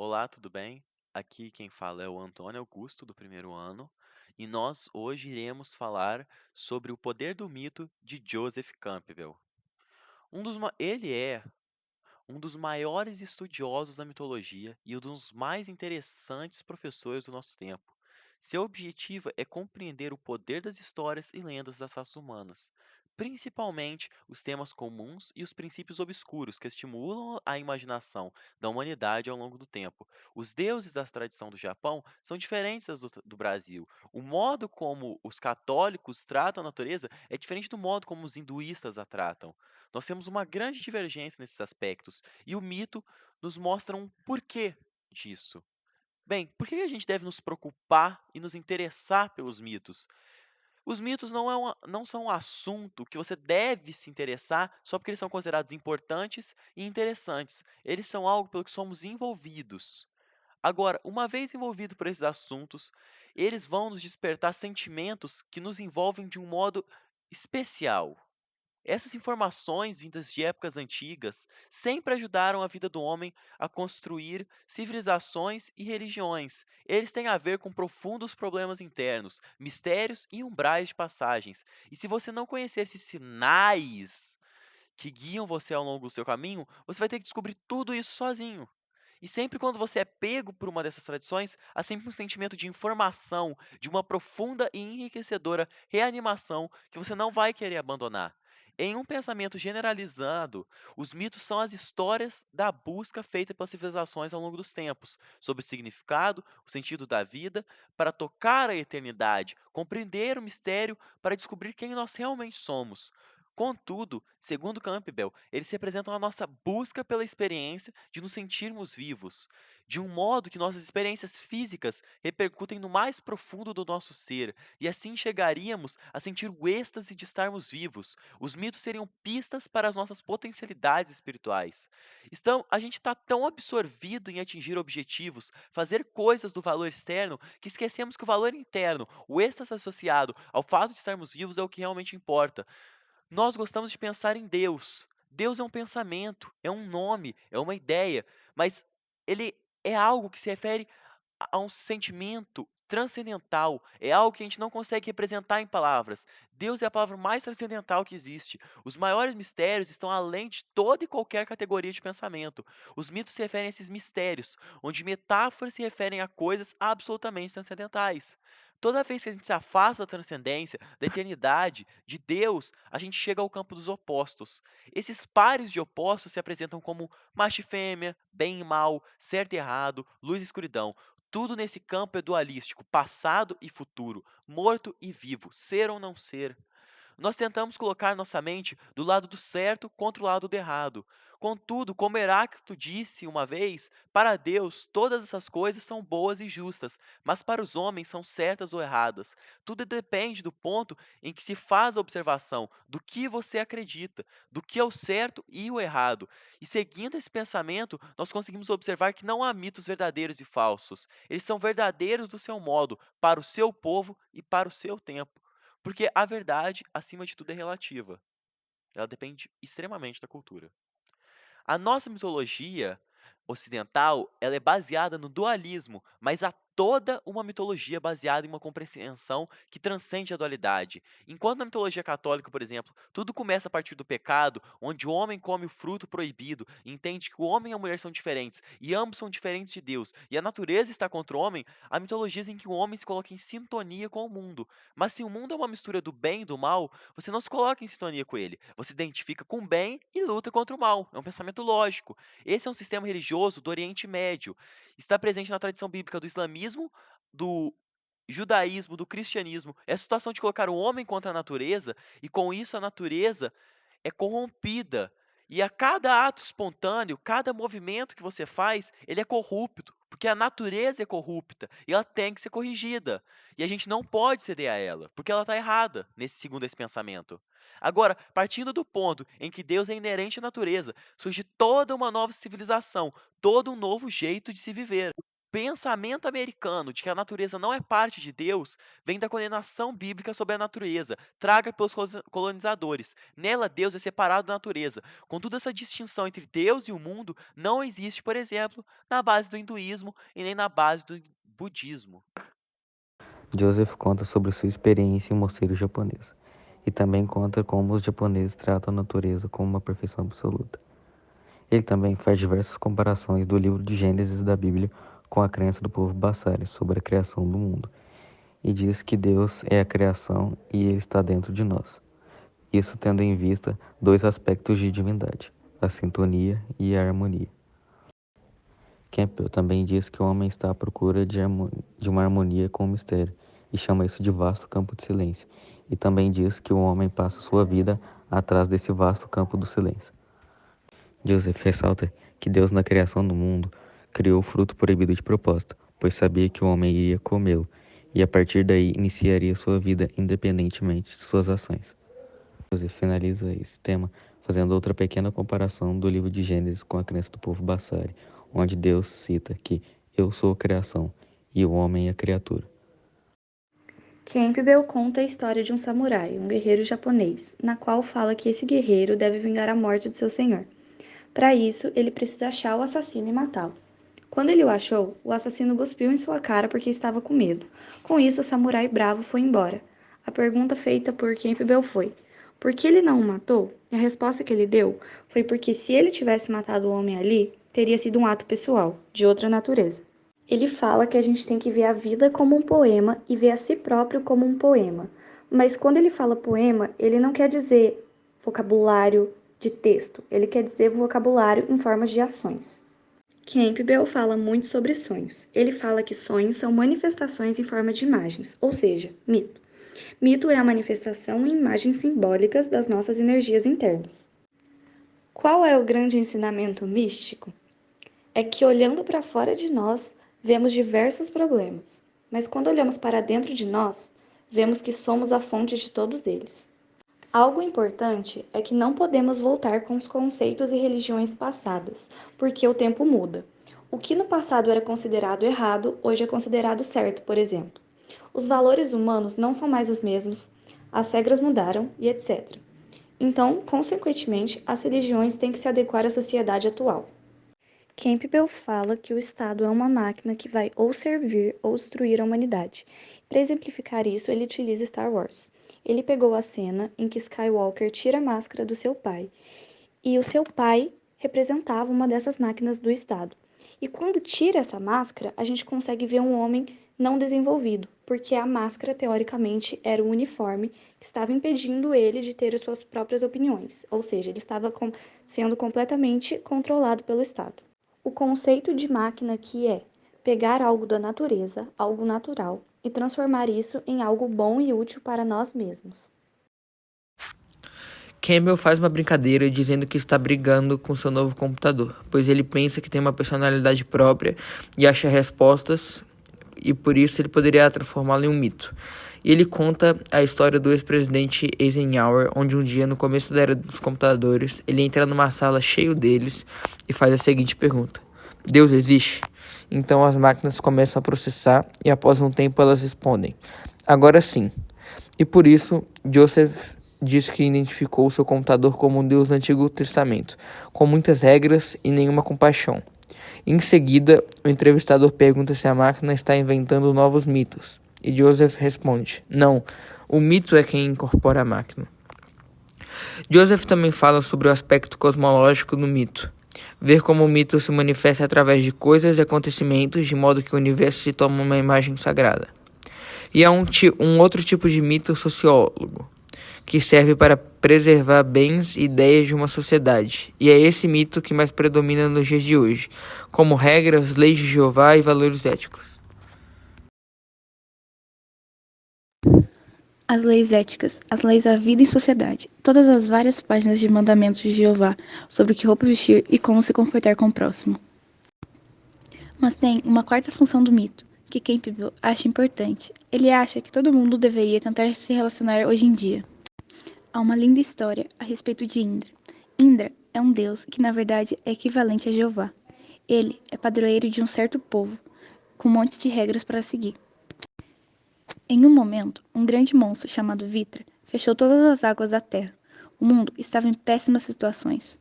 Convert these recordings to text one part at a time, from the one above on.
Olá, tudo bem? Aqui quem fala é o Antônio Augusto, do primeiro ano, e nós hoje iremos falar sobre o poder do mito de Joseph Campbell. Ele é um dos maiores estudiosos da mitologia e um dos mais interessantes professores do nosso tempo. Seu objetivo é compreender o poder das histórias e lendas das raças humanas, principalmente os temas comuns e os princípios obscuros que estimulam a imaginação da humanidade ao longo do tempo. Os deuses da tradição do Japão são diferentes do Brasil. O modo como os católicos tratam a natureza é diferente do modo como os hinduístas a tratam. Nós temos uma grande divergência nesses aspectos, e o mito nos mostra um porquê disso. Bem, por que a gente deve nos preocupar e nos interessar pelos mitos? Os mitos não são um assunto que você deve se interessar só porque eles são considerados importantes e interessantes. Eles são algo pelo que somos envolvidos. Agora, uma vez envolvido por esses assuntos, eles vão nos despertar sentimentos que nos envolvem de um modo especial. Essas informações, vindas de épocas antigas, sempre ajudaram a vida do homem a construir civilizações e religiões. Eles têm a ver com profundos problemas internos, mistérios e umbrais de passagens. E se você não conhecer esses sinais que guiam você ao longo do seu caminho, você vai ter que descobrir tudo isso sozinho. E sempre quando você é pego por uma dessas tradições, há sempre um sentimento de informação, de uma profunda e enriquecedora reanimação que você não vai querer abandonar. Em um pensamento generalizado, os mitos são as histórias da busca feita pelas civilizações ao longo dos tempos, sobre o significado, o sentido da vida, para tocar a eternidade, compreender o mistério, para descobrir quem nós realmente somos. Contudo, segundo Campbell, eles representam a nossa busca pela experiência de nos sentirmos vivos, de um modo que nossas experiências físicas repercutem no mais profundo do nosso ser, e assim chegaríamos a sentir o êxtase de estarmos vivos. Os mitos seriam pistas para as nossas potencialidades espirituais. A gente está tão absorvido em atingir objetivos, fazer coisas do valor externo, que esquecemos que o valor interno, o êxtase associado ao fato de estarmos vivos, é o que realmente importa. Nós gostamos de pensar em Deus. Deus é um pensamento, é um nome, é uma ideia, mas ele é algo que se refere a um sentimento transcendental, é algo que a gente não consegue representar em palavras. Deus é a palavra mais transcendental que existe. Os maiores mistérios estão além de toda e qualquer categoria de pensamento. Os mitos se referem a esses mistérios, onde metáforas se referem a coisas absolutamente transcendentais. Toda vez que a gente se afasta da transcendência, da eternidade, de Deus, a gente chega ao campo dos opostos. Esses pares de opostos se apresentam como macho e fêmea, bem e mal, certo e errado, luz e escuridão. Tudo nesse campo é dualístico, passado e futuro, morto e vivo, ser ou não ser. Nós tentamos colocar nossa mente do lado do certo contra o lado do errado. Contudo, como Heráclito disse uma vez, para Deus todas essas coisas são boas e justas, mas para os homens são certas ou erradas. Tudo depende do ponto em que se faz a observação do que você acredita, do que é o certo e o errado. E seguindo esse pensamento, nós conseguimos observar que não há mitos verdadeiros e falsos. Eles são verdadeiros do seu modo, para o seu povo e para o seu tempo. Porque a verdade, acima de tudo, é relativa. Ela depende extremamente da cultura. A nossa mitologia ocidental, ela é baseada no dualismo, mas há toda uma mitologia baseada em uma compreensão que transcende a dualidade. Enquanto na mitologia católica, por exemplo, tudo começa a partir do pecado, onde o homem come o fruto proibido e entende que o homem e a mulher são diferentes, e ambos são diferentes de Deus, e a natureza está contra o homem, há mitologias em que o homem se coloca em sintonia com o mundo. Mas se o mundo é uma mistura do bem e do mal, você não se coloca em sintonia com ele. Você se identifica com o bem e luta contra o mal. É um pensamento lógico. Esse é um sistema religioso do Oriente Médio. Está presente na tradição bíblica do islamismo, do judaísmo, do cristianismo. Essa situação de colocar o homem contra a natureza, e com isso a natureza é corrompida. E a cada ato espontâneo, cada movimento que você faz, ele é corrupto, porque a natureza é corrupta e ela tem que ser corrigida. E a gente não pode ceder a ela, porque ela está errada, segundo esse pensamento. Agora, partindo do ponto em que Deus é inerente à natureza, surge toda uma nova civilização, todo um novo jeito de se viver. pensamento americano de que a natureza não é parte de Deus vem da condenação bíblica sobre a natureza, traga pelos colonizadores. Nela, Deus é separado da natureza. Contudo, essa distinção entre Deus e o mundo não existe, por exemplo, na base do hinduísmo e nem na base do budismo. Joseph conta sobre sua experiência em um mosteiro japonês e também conta como os japoneses tratam a natureza como uma perfeição absoluta. Ele também faz diversas comparações do livro de Gênesis da Bíblia com a crença do povo Bassari sobre a criação do mundo e diz que Deus é a criação e ele está dentro de nós. Isso tendo em vista dois aspectos de divindade, a sintonia e a harmonia. Campbell também diz que o homem está à procura de uma harmonia com o mistério e chama isso de vasto campo de silêncio. E também diz que o homem passa sua vida atrás desse vasto campo do silêncio. Joseph ressalta que Deus, na criação do mundo, criou o fruto proibido de propósito, pois sabia que o homem iria comê-lo e a partir daí iniciaria sua vida independentemente de suas ações. Joseph finaliza esse tema fazendo outra pequena comparação do livro de Gênesis com a crença do povo Bassari, onde Deus cita que eu sou a criação e o homem é a criatura. Campbell conta a história de um samurai, um guerreiro japonês, na qual fala que esse guerreiro deve vingar a morte de seu senhor. Para isso, ele precisa achar o assassino e matá-lo. Quando ele o achou, o assassino cuspiu em sua cara porque estava com medo. Com isso, o samurai bravo foi embora. A pergunta feita por Campbell foi: por que ele não o matou? E a resposta que ele deu foi porque se ele tivesse matado o homem ali, teria sido um ato pessoal, de outra natureza. Ele fala que a gente tem que ver a vida como um poema e ver a si próprio como um poema. Mas quando ele fala poema, ele não quer dizer vocabulário de texto, ele quer dizer vocabulário em formas de ações. Campbell fala muito sobre sonhos. Ele fala que sonhos são manifestações em forma de imagens, ou seja, mito. Mito é a manifestação em imagens simbólicas das nossas energias internas. Qual é o grande ensinamento místico? É que olhando para fora de nós, vemos diversos problemas, mas quando olhamos para dentro de nós, vemos que somos a fonte de todos eles. Algo importante é que não podemos voltar com os conceitos e religiões passadas, porque o tempo muda. O que no passado era considerado errado, hoje é considerado certo, por exemplo. Os valores humanos não são mais os mesmos, as regras mudaram e etc. Então, consequentemente, as religiões têm que se adequar à sociedade atual. Campbell fala que o Estado é uma máquina que vai ou servir ou destruir a humanidade. Para exemplificar isso, ele utiliza Star Wars. Ele pegou a cena em que Skywalker tira a máscara do seu pai, e o seu pai representava uma dessas máquinas do Estado. E quando tira essa máscara, a gente consegue ver um homem não desenvolvido, porque a máscara, teoricamente, era o uniforme que estava impedindo ele de ter as suas próprias opiniões, ou seja, ele estava sendo completamente controlado pelo Estado. O conceito de máquina aqui é pegar algo da natureza, algo natural, e transformar isso em algo bom e útil para nós mesmos. Campbell faz uma brincadeira dizendo que está brigando com seu novo computador, pois ele pensa que tem uma personalidade própria e acha respostas, e por isso ele poderia transformá-lo em um mito. E ele conta a história do ex-presidente Eisenhower, onde um dia, no começo da era dos computadores, ele entra numa sala cheio deles e faz a seguinte pergunta: Deus existe? Então as máquinas começam a processar e após um tempo elas respondem: agora sim. E por isso, Joseph diz que identificou seu computador como um Deus do Antigo Testamento, com muitas regras e nenhuma compaixão. Em seguida, o entrevistador pergunta se a máquina está inventando novos mitos. E Joseph responde: não, o mito é quem incorpora a máquina. Joseph também fala sobre o aspecto cosmológico do mito. Ver como o mito se manifesta através de coisas e acontecimentos, de modo que o universo se torna uma imagem sagrada. E há um outro tipo de mito sociólogo, que serve para preservar bens e ideias de uma sociedade. E é esse mito que mais predomina nos dias de hoje, como regras, leis de Jeová e valores éticos. As leis éticas, as leis da vida em sociedade, todas as várias páginas de mandamentos de Jeová sobre o que roupa vestir e como se comportar com o próximo. Mas tem uma quarta função do mito, que Campbell acha importante. Ele acha que todo mundo deveria tentar se relacionar hoje em dia. Há uma linda história a respeito de Indra. Indra é um deus que na verdade é equivalente a Jeová. Ele é padroeiro de um certo povo, com um monte de regras para seguir. Em um momento, um grande monstro chamado Vitra fechou todas as águas da terra. O mundo estava em péssimas situações.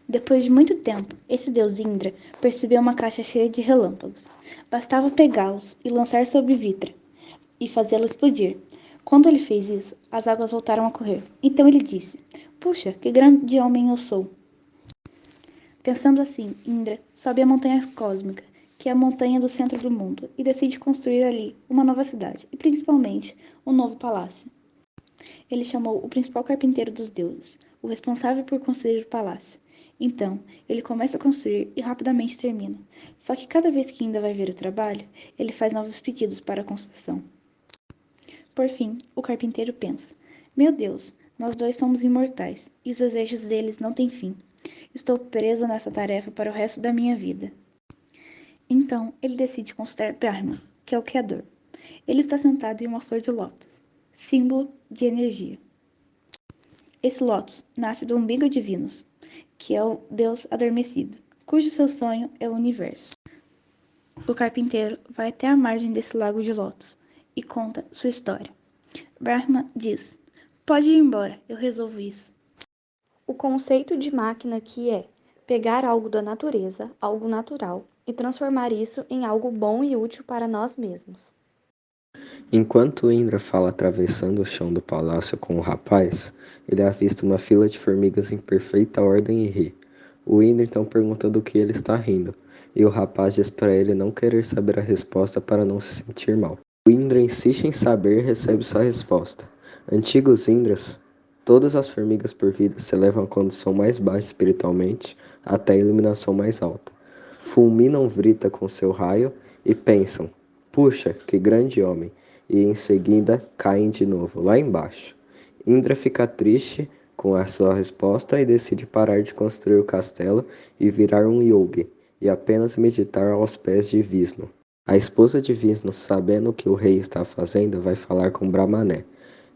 Depois de muito tempo, esse deus Indra percebeu uma caixa cheia de relâmpagos. Bastava pegá-los e lançar sobre Vitra e fazê-lo explodir. Quando ele fez isso, as águas voltaram a correr. Então ele disse: "Puxa, que grande homem eu sou!" Pensando assim, Indra sobe a montanha cósmica, que é a montanha do centro do mundo, e decide construir ali uma nova cidade e, principalmente, um novo palácio. Ele chamou o principal carpinteiro dos deuses, o responsável por construir o palácio. Então, ele começa a construir e rapidamente termina. Só que cada vez que Indra vai ver o trabalho, ele faz novos pedidos para a construção. Por fim, o carpinteiro pensa: "Meu Deus, nós dois somos imortais, e os desejos deles não têm fim. Estou preso nessa tarefa para o resto da minha vida." Então, ele decide consultar Brahma, que é o Criador. Ele está sentado em uma flor de lótus, símbolo de energia. Esse lótus nasce do umbigo de Vênus, que é o deus adormecido, cujo seu sonho é o universo. O carpinteiro vai até a margem desse lago de lótus e conta sua história. Brahma diz: "Pode ir embora, eu resolvo isso." O conceito de máquina aqui é pegar algo da natureza, algo natural, e transformar isso em algo bom e útil para nós mesmos. Enquanto Indra fala atravessando o chão do palácio com o rapaz, ele avista uma fila de formigas em perfeita ordem e ri. O Indra então pergunta do que ele está rindo, e o rapaz diz para ele não querer saber a resposta para não se sentir mal. O Indra insiste em saber e recebe sua resposta. Antigos Indras, todas as formigas por vida se elevam à condição mais baixa espiritualmente até a iluminação mais alta. Fulminam Vrita com seu raio e pensam: "Puxa, que grande homem!" E em seguida caem de novo lá embaixo. Indra fica triste com a sua resposta e decide parar de construir o castelo e virar um yogi e apenas meditar aos pés de Vishnu. A esposa de Vishnu, sabendo o que o rei está fazendo, vai falar com Brahmané,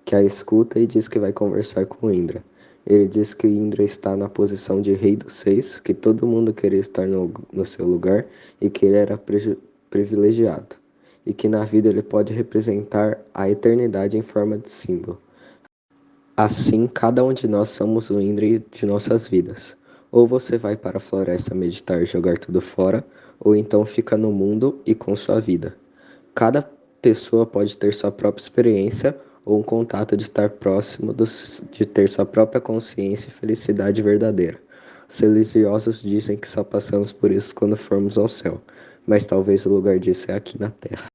que a escuta e diz que vai conversar com Indra. Ele diz que Indra está na posição de rei dos seis, que todo mundo queria estar no seu lugar e que ele era privilegiado, e que na vida ele pode representar a eternidade em forma de símbolo. Assim, cada um de nós somos o Indra de nossas vidas. Ou você vai para a floresta meditar e jogar tudo fora, ou então fica no mundo e com sua vida. Cada pessoa pode ter sua própria experiência ou um contato de estar próximo de ter sua própria consciência e felicidade verdadeira. Os religiosos dizem que só passamos por isso quando formos ao céu, mas talvez o lugar disso é aqui na Terra.